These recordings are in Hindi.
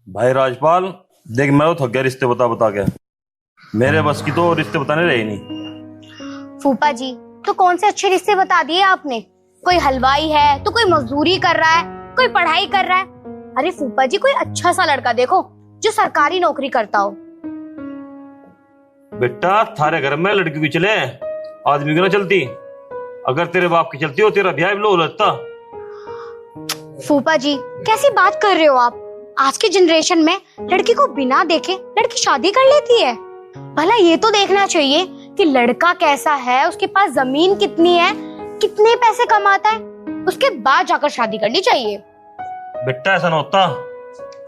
भाई राजपाल, देख मैं तो थक गया रिश्ते बता बता के। मेरे बस की तो रिश्ते बताने रही नहीं। फूफा जी, तो कौन से अच्छे रिश्ते बता दिए आपने? कोई हलवाई है तो कोई मजदूरी कर रहा है, कोई पढ़ाई कर रहा है। अरे फूफा जी, कोई अच्छा सा लड़का देखो जो सरकारी नौकरी करता हो। बेटा, थारे घर में लड़की की चले आदमी की ना चलती। अगर तेरे बाप की चलती हो तेरा ब्याह लो लगता। फूफा जी, कैसी बात कर रहे हो आप? आज के जनरेशन में लड़की को बिना देखे लड़की शादी कर लेती है। भला ये तो देखना चाहिए कि लड़का कैसा है, उसके पास जमीन कितनी है, कितने पैसे कमाता है, उसके बाद जाकर शादी करनी चाहिए। बेटा ऐसा ना होता।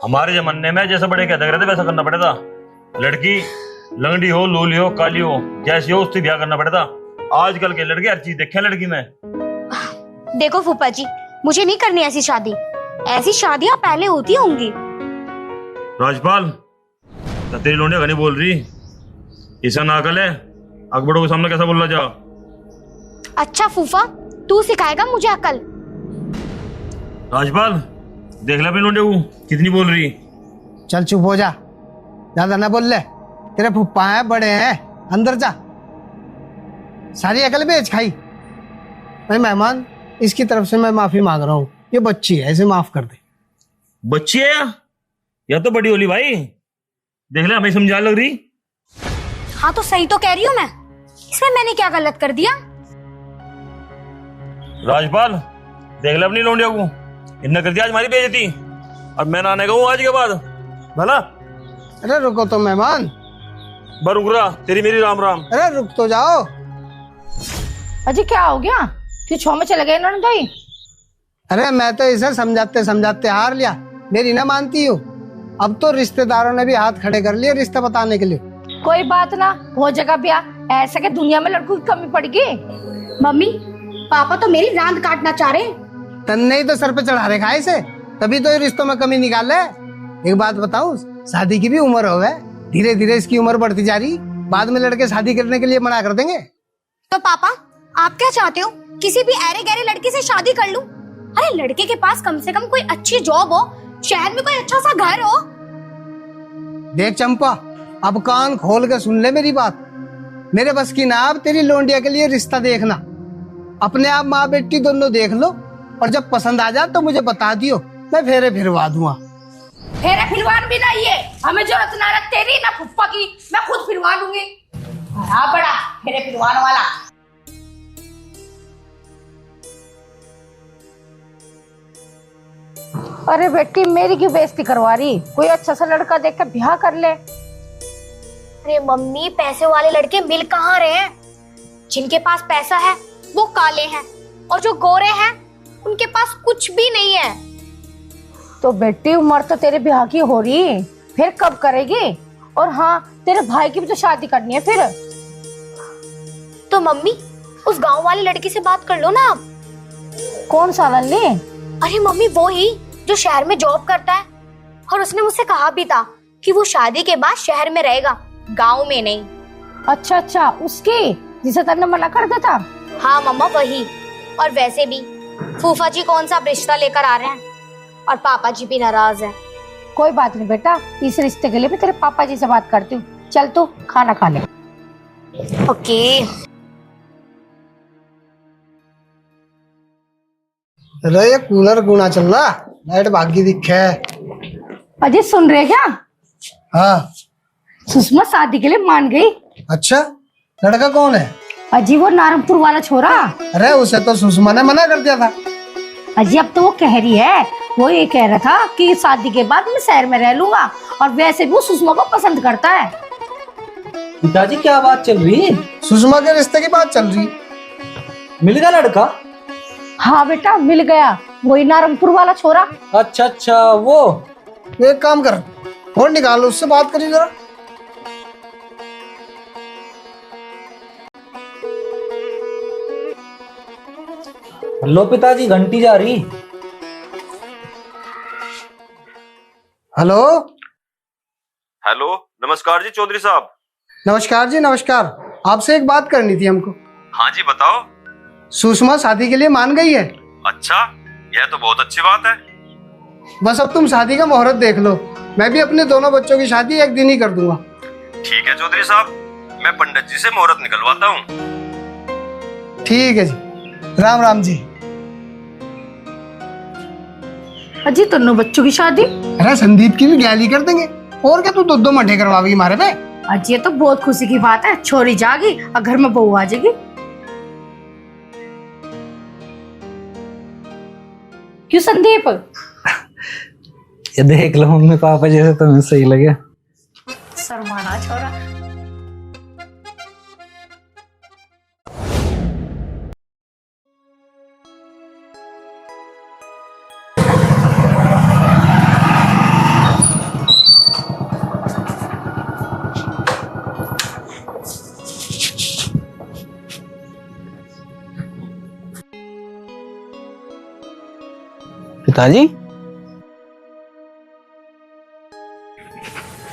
हमारे जमाने में जैसे बड़े कहते रहते वैसा करना पड़ेगा। लड़की लंगड़ी हो, लूली हो, काली हो, जैसी हो उससे ब्याह करना पड़ेगा। आजकल के लड़के हर चीज देखे लड़की में। देखो फूफा जी, मुझे नहीं करनी ऐसी शादी। ऐसी शादियां पहले होती होंगी। राजपाल, तेरी लोंडिया घनी बोल रही, ऐसा ना अकल है। अकबरों के सामने कैसा बोल रहा जा? अच्छा फूफा, तू सिखाएगा मुझे अकल? राजपाल, देख ले अपनी लोंडिया को कितनी बोल रही। चल चुप हो जा, ज्यादा ना बोल ले। तेरे फुप्पा है, बड़े हैं, अंदर जा। सारी अकल बेच खाई। मैं मेहमान, इसकी तरफ से मैं माफी मांग रहा हूँ। ये बच्ची है, इसे माफ कर दे। बच्ची है या तो बड़ी होली भाई। देख ले, हमें समझा लग रही। हाँ तो सही तो कह रही हूँ मैं। इसमें मैंने क्या गलत कर दिया? राजपाल, देख ले अपनी लोंडिया को, इन्हें कर दिया आज हमारी बेइज्जती। अब मैं आने का हूँ आज के बाद भला। अरे रुको तो मेहमान। रुक रहा, तेरी मेरी राम राम। अरे रुक तो जाओ। अजी क्या हो गया? क्यों छो में चले गए इन्होंने भाई? अरे मैं तो इसे समझाते समझाते हार लिया, मेरी ना मानती हो। अब तो रिश्तेदारों ने भी हाथ खड़े कर लिए रिश्ता बताने के लिए। कोई बात ना, हो जाएगा ब्याह। ऐसा कि दुनिया में लड़कों की कमी पड़ेगी? मम्मी, पापा तो मेरी रांद काटना चाह रहे। तन्ने ही तो सर पे चढ़ा रखा है इसे, तभी तो ये रिश्तों में कमी निकाले। एक बात बताऊं, शादी की भी उम्र हो गए, धीरे धीरे इसकी उम्र बढ़ती जा रही। बाद में लड़के शादी करने के लिए मना कर देंगे। तो पापा, आप क्या चाहते हो? किसी भी ऐरे गहरे लड़के से शादी कर लूं? अरे लड़के के पास कम से कम कोई अच्छी जॉब हो, शहर में कोई अच्छा सा घर हो। देख चंपा, अब कान खोल के सुन ले मेरी बात। मेरे बस की ना अब तेरी लोंडिया के लिए रिश्ता देखना। अपने आप माँ बेटी दोनों देख लो, और जब पसंद आ जाए तो मुझे बता दियो, मैं फेरे फिरवा दूंगा। फेरे फिरवान भी नहीं है हमें, जरूरत ना तेरी ना फुप्पा की, मैं खुद फिरवा लूंगी। बड़ा बड़ा फेरे फिरवाने वाला। अरे बेटी, मेरी क्यों बेइज्जती करवा रही? कोई अच्छा सा लड़का देख के ब्याह कर ले। अरे मम्मी, पैसे वाले लड़के मिल कहाँ रहे हैं? जिनके पास पैसा है वो काले हैं, और जो गोरे हैं उनके पास कुछ भी नहीं है। तो बेटी, उम्र तो तेरे ब्याह की हो रही, फिर कब करेगी? और हाँ, तेरे भाई की भी तो शादी करनी है फिर। तो मम्मी, उस गांव वाली लड़की से बात कर लो ना आप। कौन सा लल्ली? अरे मम्मी, वो ही जो शहर में जॉब करता है, और उसने मुझसे कहा भी था कि वो शादी के बाद शहर में रहेगा, गांव में नहीं। अच्छा अच्छा, उसकी जिसे तेने मना कर दिया था? हाँ मम्मा, वही। और वैसे भी फूफा जी कौन सा रिश्ता लेकर आ रहे हैं, और पापा जी भी नाराज हैं। कोई बात नहीं बेटा, इस रिश्ते के लिए भी तेरे पापा जी से बात करती हूँ। चल तू खाना खा ले। ओके। अरे ये कूलर गुना चल रहा, लाइट भागी दिखे। अजय सुन रहे क्या? हाँ। सुषमा शादी के लिए मान गई। अच्छा, लड़का कौन है? अजी वो नारायणपुर वाला छोरा। अरे उसे तो सुषमा ने मना कर दिया था। अजी अब तो वो कह रही है, वो ये कह रहा था कि शादी के बाद मैं शहर में रह लूंगा, और वैसे भी वो सुषमा को पसंद करता है। पिताजी क्या बात चल रही है? सुषमा के रिश्ते की बात चल रही। मिल गया लड़का? हाँ बेटा, मिल गया, वही नारायणपुर वाला छोरा। अच्छा अच्छा, वो एक काम कर, फोन निकाल, उससे बात करी जरा। लो पिताजी, घंटी जा रही। हेलो। हेलो, नमस्कार जी चौधरी साहब। नमस्कार जी, नमस्कार। आपसे एक बात करनी थी हमको। हाँ जी बताओ। सुषमा शादी के लिए मान गई है। अच्छा, यह तो बहुत अच्छी बात है। बस अब तुम शादी का मुहूर्त देख लो, मैं भी अपने दोनों बच्चों की शादी एक दिन ही कर दूंगा। ठीक है चौधरी साहब, मैं पंडित जी से मुहूर्त निकलवाता हूँ। ठीक है जी, राम राम जी। अजी दोनों बच्चों की शादी? अरे संदीप की भी गैली कर देंगे, और क्या तू दो मठे करवाएगी हमारे पे। अजी ये तो बहुत खुशी की बात है, छोरी जागी और घर में बहू आ जाएगी। क्यों संदीप? ये देख लो मम्मी पापा जैसे तुम्हें सही लगे। शर्माना छोरा। पिताजी,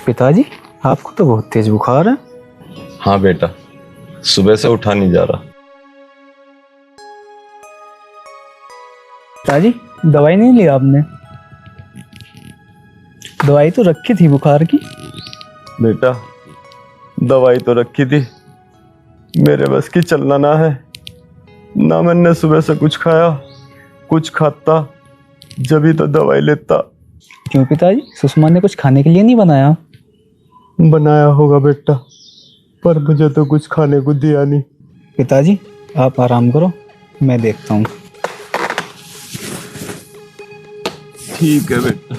पिताजी आपको तो बहुत तेज बुखार है। हाँ बेटा, सुबह से उठा नहीं जा रहा। पिताजी दवाई नहीं ली आपने? दवाई तो रखी थी बुखार की। बेटा दवाई तो रखी थी, मेरे बस की चलना ना है। ना मैंने सुबह से कुछ खाया, कुछ खाता जभी तो दवाई लेता। क्यों पिताजी, सुषमा ने कुछ खाने के लिए नहीं बनाया? बनाया होगा बेटा, पर मुझे तो कुछ खाने को दिया नहीं। पिताजी आप आराम करो, मैं देखता हूँ। ठीक है बेटा।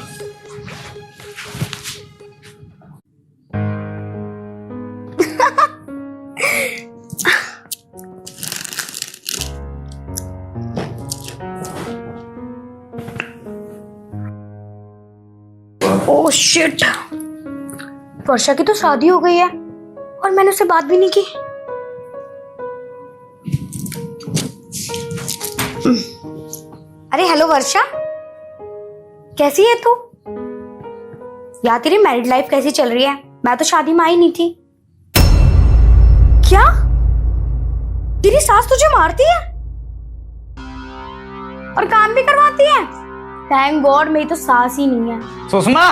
ओह शिट, वर्षा की तो शादी हो गई है और मैंने उससे बात भी नहीं की। अरे हेलो वर्षा, कैसी है तू? यार तेरी मैरिड लाइफ कैसी चल रही है? मैं तो शादी में आई नहीं थी। क्या तेरी सास तुझे मारती है और काम भी करवाती है? थैंक गॉड मेरी तो सास ही नहीं है। सुषमा,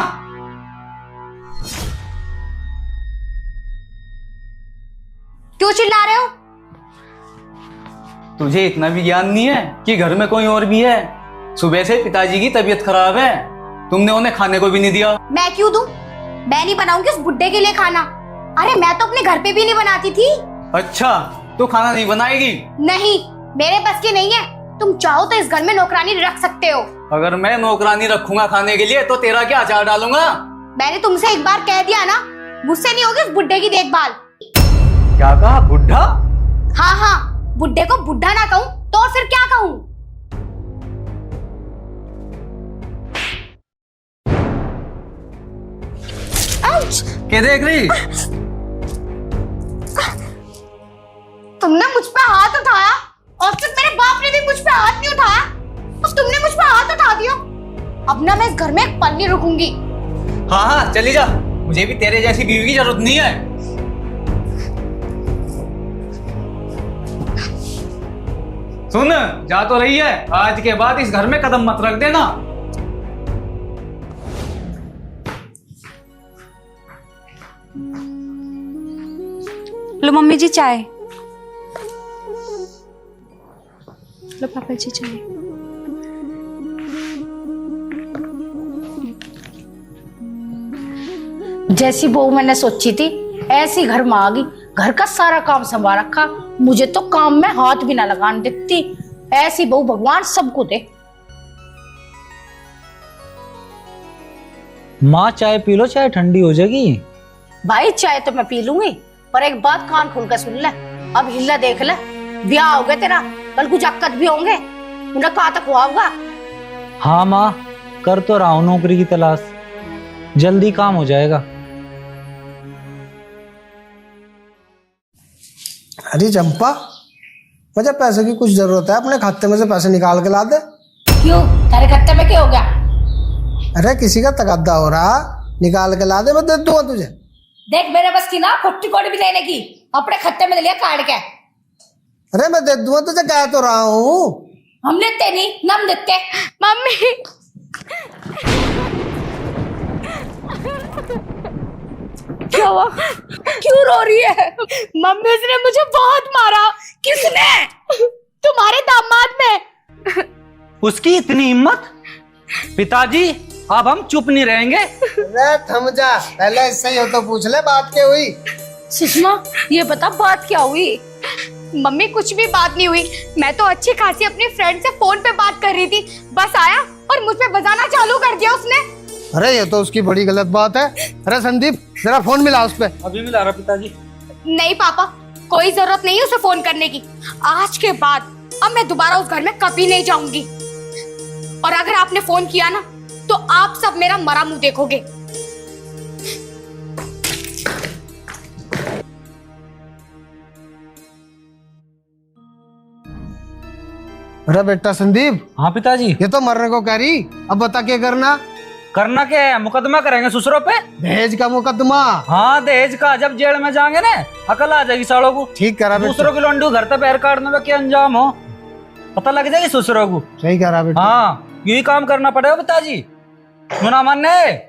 क्यों चिल्ला रहे हो? तुझे इतना भी ज्ञान नहीं है कि घर में कोई और भी है? सुबह से पिताजी की तबीयत खराब है, तुमने उन्हें खाने को भी नहीं दिया। मैं क्यों दूं? मैं नहीं बनाऊंगी उस बुड्ढे के लिए खाना। अरे मैं तो अपने घर पे भी नहीं बनाती थी। अच्छा, तो खाना नहीं बनाएगी? नहीं, मेरे बस की नहीं है। तुम चाहो तो इस घर में नौकरानी रख सकते हो। अगर मैं नौकरानी रखूंगा खाने के लिए तो तेरा क्या अचार डालूंगा? मैंने तुमसे एक बार कह दिया ना, मुझसे नहीं होगी उस बुड्ढे की देखभाल। क्या कहा, बुढ़ा? हाँ हाँ, बुड्ढे को बुड्ढा ना कहूँ तो और फिर क्या कहूँ? क्या देख रही? तुमने मुझ पे हाथ उठाया और फिर मेरे बाप ने भी मुझ पे हाथ नहीं उठाया और तुमने मुझ पे हाथ उठा दिया। अब ना मैं इस घर में एक पल नहीं रुकूंगी। हाँ हाँ चली जा, मुझे भी तेरे जैसी बीवी की जरूरत नहीं है। सुन, जा तो रही है, आज के बाद इस घर में कदम मत रख देना। लो मम्मी जी चाय। लो पापा जी चाय। जैसी बहू मैंने सोची थी ऐसी घर में आ गई। घर का सारा काम संभाल रखा, मुझे तो काम में हाथ भी ना लगाने देती। ऐसी बहू भगवान सबको दे। माँ चाय पी लो, चाय ठंडी हो जाएगी। भाई चाय तो मैं पी लूंगी, पर एक बात कान खोल कर सुन ले। अब हिल्ला देख ले, ब्याह हो गया तेरा, कल कुछ अक्कत भी होंगे, उन्हें कहाँ तक हुआ होगा। हाँ माँ, कर तो रहा हूं नौकरी की तलाश, जल्दी काम हो जाएगा। अरे चंपा, मुझे पैसे की कुछ जरूरत है, अपने खाते में से पैसे निकाल के ला दे। क्यों, तेरे खत्ते में क्या हो गया? अरे किसी का तकद्दा हो रहा, निकाल के ला दे, मैं दे दूंगा तुझे। देख मेरे बस की ना खुट्टी कोड़ी भी लेने की, अपने खत्ते में ले लिया काट के। अरे मैं दे दूंगा तुझे, कह तो रहा हूँ। हमने ते नहीं नम देते। मम्मी क्या हुआ? क्यों रो रही है? मम्मी उसने मुझे बहुत मारा। किसने? तुम्हारे दामाद ने। उसकी इतनी हिम्मत? पिताजी अब हम चुप नहीं रहेंगे। अरे थम जा, पहले इससे ही हो तो पूछ ले बात क्या हुई। सुषमा ये बता बात क्या हुई? मम्मी कुछ भी बात नहीं हुई। मैं तो अच्छी खासी अपनी फ्रेंड से फोन पे बात कर रही थी, बस आया और मुझ पे बजाना चालू कर दिया उसने। अरे ये तो उसकी बड़ी गलत बात है। अरे संदीप जरा फोन मिला उस पे। अभी मिला रहा पिताजी। नहीं पापा, कोई जरूरत नहीं है उसे फोन करने की। आज के बाद अब मैं दोबारा उस घर में कभी नहीं जाऊंगी। और अगर आपने फोन किया ना तो आप सब मेरा मरा मुंह देखोगे। अरे बेटा संदीप, हाँ पिताजी। ये तो मरने को कह रही, अब बता क्या करना। करना क्या है? मुकदमा करेंगे ससुरों पे। दहेज का मुकदमा। हाँ दहेज का। जब जेल में जाएंगे ना अकल आ जाएगी सालों को। ठीक करा बेटा। दूसरों की लौंडी घर तक पैर काटने में क्या अंजाम हो पता लग जाएगी ससुरों को। सही करा बेटा। हाँ यही काम करना पड़ेगा पिताजी। मुना मानने।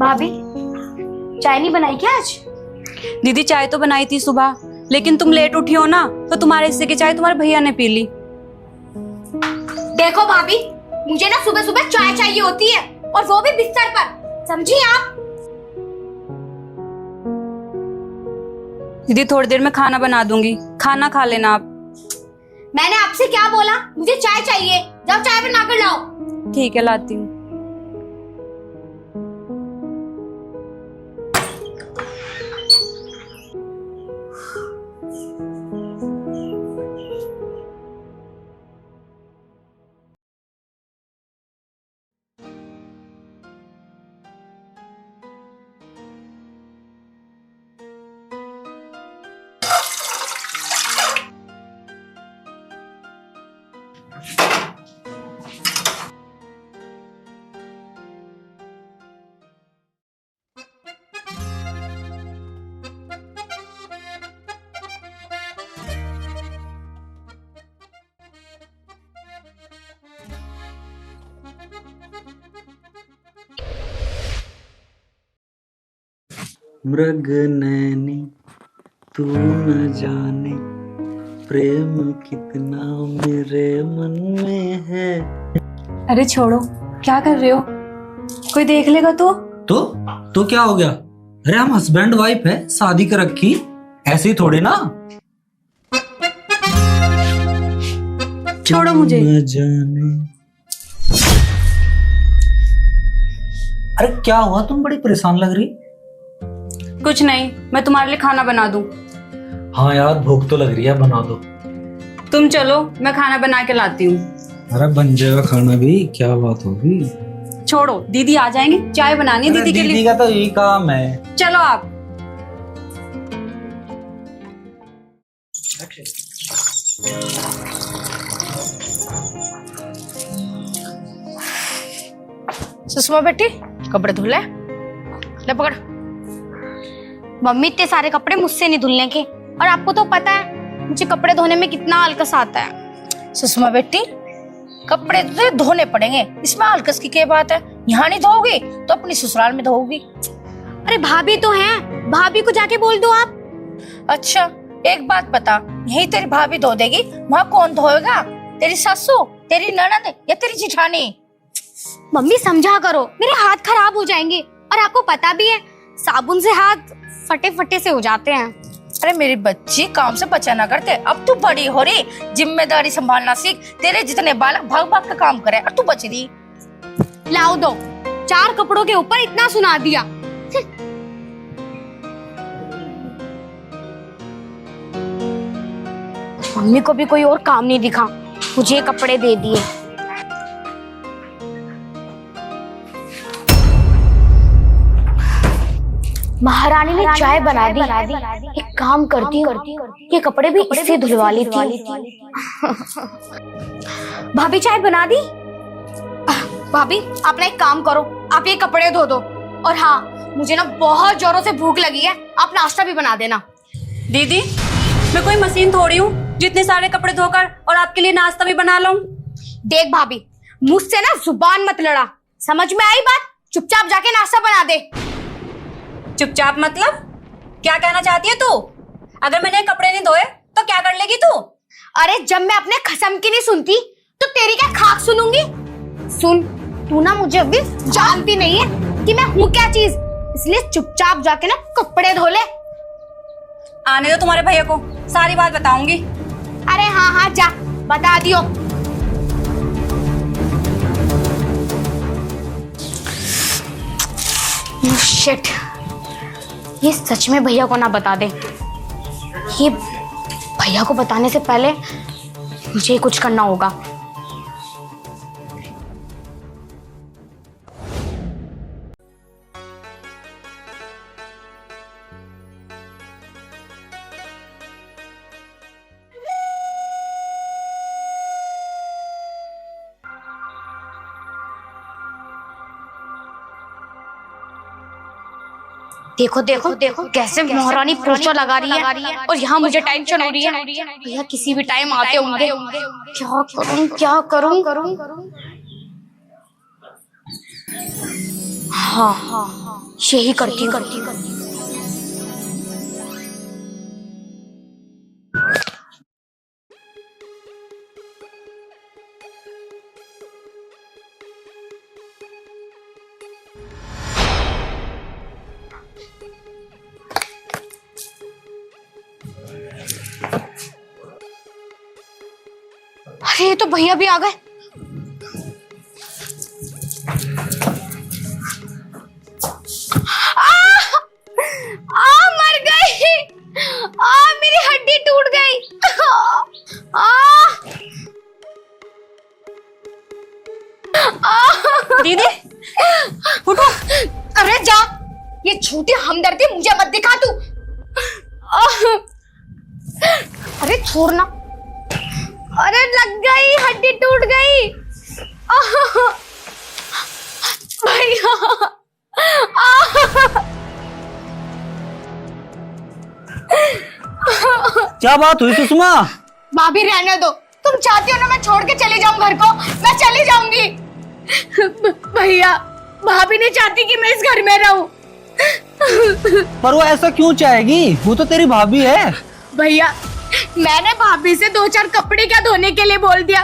भाभी चाय नहीं बनाई क्या आज? दीदी चाय तो बनाई थी सुबह, लेकिन तुम लेट उठी हो ना तो तुम्हारे हिस्से की चाय तुम्हारे भैया ने पी ली। देखो भाभी, मुझे ना सुबह सुबह चाय चाहिए होती है, और वो भी बिस्तर पर, समझी आप? दीदी थोड़ी देर में खाना बना दूंगी, खाना खा लेना आप। मैंने आपसे क्या बोला? मुझे चाय चाहिए, जाओ चाय बना कर लाओ। ठीक है लाती हूँ। मृग नैनी तू न जाने प्रेम कितना मेरे मन में है। अरे छोड़ो, क्या कर रहे हो? कोई देख लेगा तो क्या हो गया? अरे हम हस्बैंड वाइफ है, शादी कर रखी, ऐसे ही थोड़ी ना। छोड़ो मुझे। न जाने। अरे क्या हुआ? तुम बड़ी परेशान लग रही। कुछ नहीं, मैं तुम्हारे लिए खाना बना दूं। हाँ यार भूख तो लग रही है, बना दो। तुम चलो, मैं खाना बना के लाती हूँ। अरे बन जाएगा खाना भी, क्या बात होगी। छोड़ो, दीदी आ जाएंगे, चाय बनानी है दीदी के लिए। दीदी का तो यही काम है। चलो आप। सुषमा बेटी कपड़े धुल ले पकड़। मम्मी इतने सारे कपड़े मुझसे नहीं धुलने के, और आपको तो पता है मुझे कपड़े धोने में कितना आलकस आता है। सुषमा बेटी कपड़े तो धोने पड़ेंगे, इसमें आलकस की क्या बात है? यहाँ नहीं धोगी तो अपनी ससुराल में धोगी। अरे भाभी तो हैं, भाभी को जाके बोल दो आप। अच्छा एक बात बता, यही तेरी भाभी धो देगी, वहाँ कौन धोएगा? तेरी सासू, तेरी ननद या तेरी जिठानी? मम्मी समझा करो, मेरे हाथ खराब हो जाएंगे, और आपको पता भी है साबुन से हाथ फटे फटे से हो जाते हैं। अरे मेरी बच्ची काम से बचा ना करते, अब तू बड़ी हो रही, जिम्मेदारी संभालना सीख। तेरे जितने बालक भाग भाग का काम करे और तू बच रही। लाओ दो, 4 कपड़ों के ऊपर इतना सुना दिया। मम्मी को भी कोई और काम नहीं दिखा, मुझे कपड़े दे दिए। महारानी ने चाय बना दी। एक काम करती हूँ, ये कपड़े भी इससे धुलवा लेती हूँ। भाभी चाय बना दी? भाभी आप ना एक काम करो, आप ये कपड़े धो दो। और हाँ, मुझे ना बहुत जोरों से भूख लगी है, आप नाश्ता भी बना देना। दीदी, मैं कोई मशीन थोड़ी हूँ जितने सारे कपड़े धोकर और आपके लिए नाश्ता भी बना लूं। देख भाभी, मुझसे ना जुबान मत लड़ा, समझ में आई बात? चुपचाप जाके नाश्ता बना दे। चुपचाप मतलब क्या कहना चाहती है तू? अगर मैंने कपड़े नहीं धोए तो क्या कर लेगी तू? अरे जब मैं अपने खसम की नहीं सुनती तो तेरी क्या खाक सुनूंगी? सुन, तू ना मुझे अभी जानती नहीं है कि मैं हूँ क्या चीज, इसलिए चुपचाप जाके ना कपड़े धो ले। आने दो तुम्हारे भैया को, सारी बात बताऊंगी। अरे हाँ हाँ जा, बता दियो। शिट, ये सच में भैया को ना बता दे। ये भैया को बताने से पहले मुझे कुछ करना होगा। देखो देखो देखो कैसे महारानी पोस्टर लगा रही है और यहाँ मुझे टेंशन हो रही है। भैया किसी भी टाइम आते होंगे, क्या करूं? हाँ, यही करती हूँ। अरे ये तो भैया भी आ गए। मर गई। मेरी हड्डी टूट गई। दीदी उठो। अरे जा, ये झूठी हमदर्दी मुझे मत दिखा तू। अरे छोड़ ना। अरे लग गई, हड्डी टूट गई। भैया क्या बात हुई सुषमा? भाभी रहने दो, तुम चाहती हो ना मैं छोड़ के चली जाऊं घर को, मैं चली जाऊंगी। भैया, भाभी नहीं चाहती कि मैं इस घर में रहूं। पर वो ऐसा क्यों चाहेगी? वो तो तेरी भाभी है। भैया, मैंने भाभी से 2-4 कपड़े क्या धोने के लिए बोल दिया,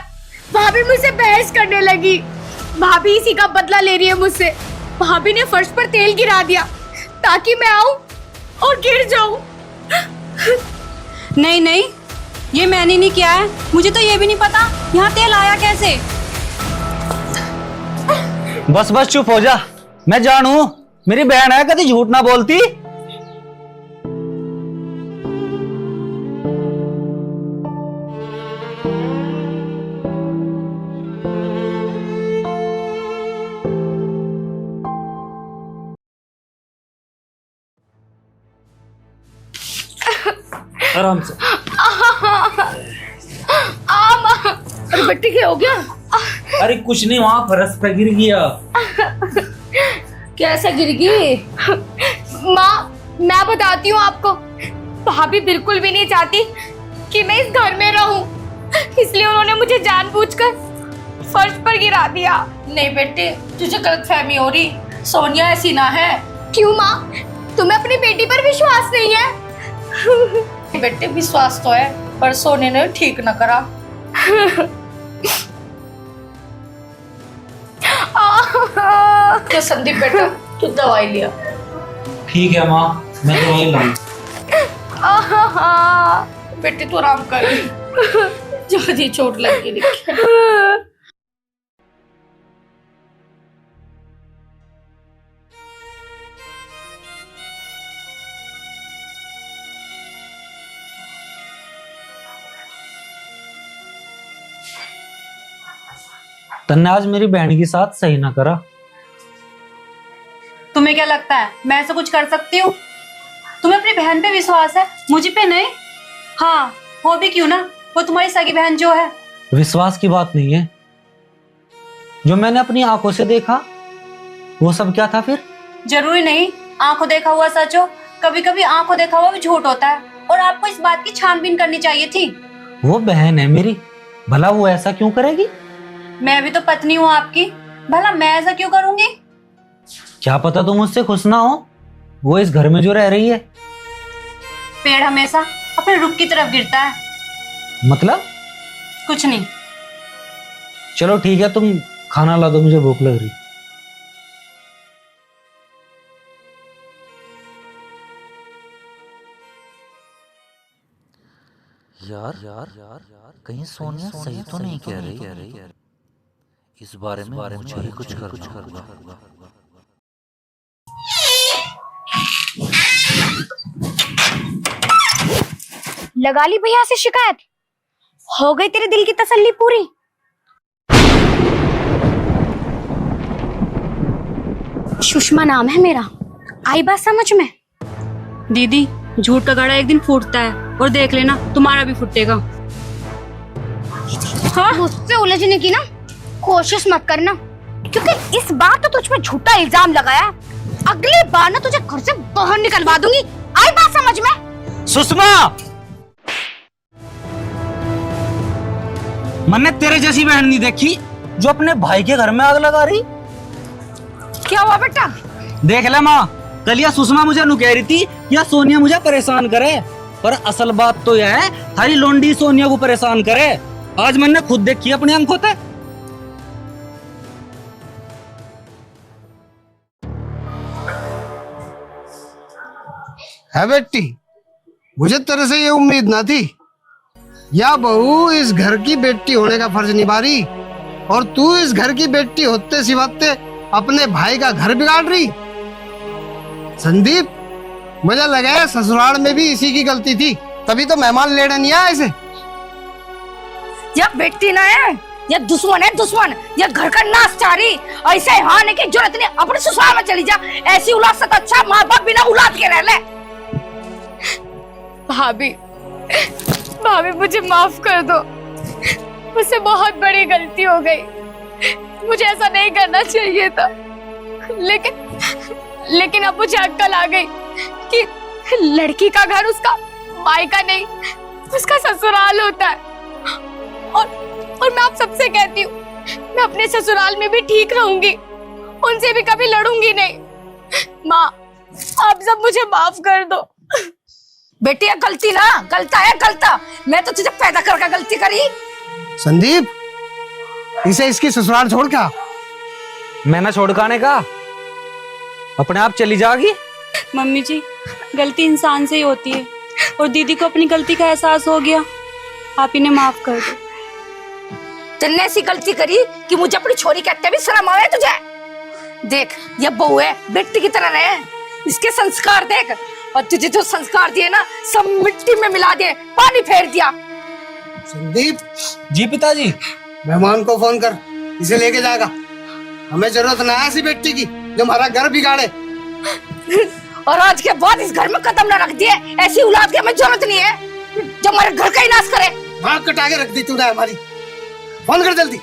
भाभी मुझसे बहस करने लगी। भाभी इसी का बदला ले रही है मुझसे। भाभी ने फर्श पर तेल गिरा दिया ताकि मैं आऊं और गिर जाऊं। नहीं नहीं, ये मैंने नहीं किया है। मुझे तो ये भी नहीं पता यहाँ तेल आया कैसे। बस बस चुप हो जा, मैं जानू मेरी बहन है, कभी झूठ ना बोलती। आराम से। अरे बेटी क्या हो गया? अरे कुछ नहीं, वहां फर्श पे गिर गया। कैसे गिर गई? माँ, मैं बताती हूँ आपको, भाभी बिल्कुल भी नहीं चाहती कि मैं इस घर में रहूं, इसलिए उन्होंने मुझे जानबूझकर फर्श पर गिरा दिया। नहीं बेटे, तुझे गलतफहमी हो रही, सोनिया ऐसी ना है। क्यों माँ, तुम्हें अपनी बेटी पर विश्वास नहीं है? बेटे विश्वास तो है, पर सोने ने ठीक न करा। तो संदीप बेटा, तू दवाई लिया। ठीक है माँ, मैं दवाई लाऊं। बेटे तू आराम कर, ज्यादा चोट लग गई। तन्ने आज मेरी बहन के साथ सही ना करा। तुम्हें क्या लगता है, मैं ऐसा कुछ कर सकती हूँ? तुम्हें अपनी बहन पे विश्वास है, मुझे पे नहीं? हाँ, वो भी क्यों ना, वो तुम्हारी सगी बहन जो है। विश्वास की बात नहीं है, जो मैंने अपनी आंखों से देखा वो सब क्या था फिर? जरूरी नहीं आंखों देखा हुआ सच हो, कभी कभी आंखों देखा हुआ भी झूठ होता है, और आपको इस बात की छानबीन करनी चाहिए थी। वो बहन है मेरी, भला वो ऐसा क्यों करेगी? मैं भी तो पत्नी हूँ आपकी, भला मैं ऐसा क्यों करूंगी? क्या पता तुम उससे खुश ना हो, वो इस घर में जो रह रही है। पेड़ हमेशा अपने रुख की तरफ गिरता है। मतलब? कुछ नहीं। चलो ठीक है, तुम खाना ला दो, मुझे भूख लग रही। यार कहीं सोनिया सही तो नहीं कह रही। इस बारे में मुझे ही कुछ करना होगा। लगा ली भैया से शिकायत? हो गई तेरे दिल की तसल्ली पूरी? सुषमा नाम है मेरा, आई बात समझ में? दीदी, झूठ का घड़ा एक दिन फूटता है, और देख लेना तुम्हारा भी फूटेगा। हाँ, मुझसे उलझने की ना कोशिश मत करना, क्योंकि इस बार तो तुझ पे झूठा इल्जाम लगाया, अगली बार ना तुझे घर से बाहर निकलवा दूंगी। आई बात समझ में? सुषमा, मैंने तेरे जैसी बहन नहीं देखी जो अपने भाई के घर में आग लगा रही। क्या हुआ बेटा? देख ले माँ, कल या सुषमा मुझे नु कह रही थी या सोनिया मुझे परेशान करे, पर असल बात तो यह है थारी लोंडी सोनिया को परेशान करे। आज मैंने खुद देखी अपनी आंखों से। है बेटी, मुझे तेरे से ये उम्मीद ना थी। या बहू इस घर की बेटी होने का फर्ज निभा रही, और तू इस घर की बेटी होते सिवाते अपने भाई का घर बिगाड़ रही। संदीप, मुझे लगा है ससुराल में भी इसी की गलती थी, तभी तो मेहमान लेने नहीं आए इसे। या बेटी ना है, या दुश्मन है दुश्मन, या घर का नाश चाह रही। ऐसे यहाँ आने की जरूरत नहीं, अपने ससुराल में चली जा। ऐसी औलाद से तो अच्छा माँ बाप बिना औलाद के रह ले। भाभी, भाभी मुझे माफ कर दो, मुझसे बहुत बड़ी गलती हो गई, मुझे ऐसा नहीं करना चाहिए था। लेकिन अब मुझे अक्ल आ गई कि लड़की का घर उसका मायका नहीं, उसका ससुराल होता है। और मैं आप सबसे कहती हूँ, मैं अपने ससुराल में भी ठीक रहूंगी, उनसे भी कभी लड़ूंगी नहीं। माँ, आप सब मुझे माफ कर दो। बेटी, गलती ना गलता है गलता, मैं तो तुझे पैदा करके गलती करी। संदीप, इसे इसकी ससुराल छोड़ के आ। मैं ना छोड़ खाने का, अपने आप चली जाएगी। मम्मी जी, गलती इंसान से ही होती है, और दीदी को अपनी गलती का एहसास हो गया, आप इन्हें माफ कर दो। तुमने ऐसी गलती करी कि मुझे अपनी छोरी कहते भी शर्म आवे तुझे। देख, ये बहू है, बेटी की तरह रहे, इसके संस्कार देख, और तुझे जो संस्कार दिए ना सब मिट्टी में मिला दिए, पानी फेर दिया। संदीप जी पिताजी। मेहमान को फोन कर, इसे लेके जाएगा। हमें जरूरत ना है ऐसी बेटी की जो हमारा घर बिगाड़े। और आज के बाद इस घर में कदम न रख दिए, ऐसी औलाद की हमें जरूरत नहीं है जो हमारे घर का ही नाश करे। भाग कटा के रख दी तूने हमारी। फोन कर जल्दी।